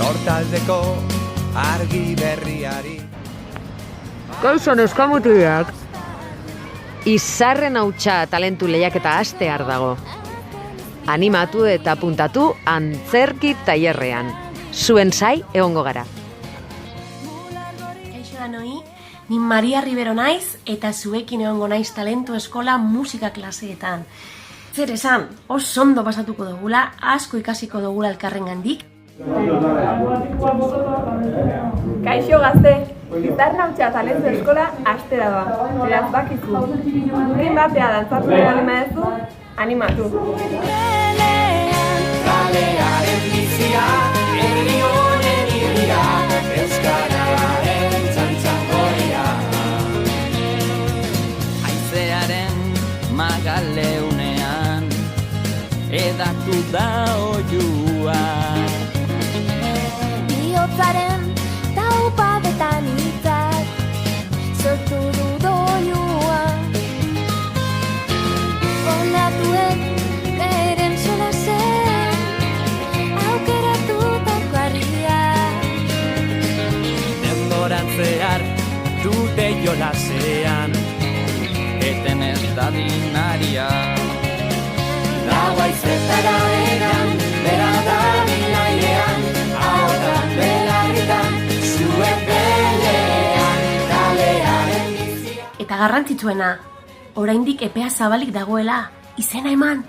Lortaldeko argi berriari. Kaixo neskamutiak. Izarren hautsa talentu lehiaketa hastear dago. Animatu eta puntatu antzerki tailerrean. Zuen zai egongo gara. Kaixo danoi, ni Maria Rivero naiz eta zuekin egongo naiz talentu eskola musika klaseetan. Zer esan, oso ondo pasatuko dugula, asko ikasiko dugula elkarrengandik. Kaixo gazte, izarren hautsa talentu eskola hastera doa. Beraz bakizu. Egin batea dantzatu bali maezu, animatu. Kalearen bizia, herri honen irria, euskararen txantxangoria. Haizearen magaleunean, edatu da oiua. Biotzaren taupadetan hitzak, sortu du doilua. Olatuen beren solasen, aukeratutako harria. Denboran zehar dute jolasean, eten ez da dinaria. Laua izetara egan, bera da bilailean, ahotan belarritan, zuen pelean, kalearen bizia. Eta garrantzitsuena, oraindik epea zabalik dagoela, izena eman.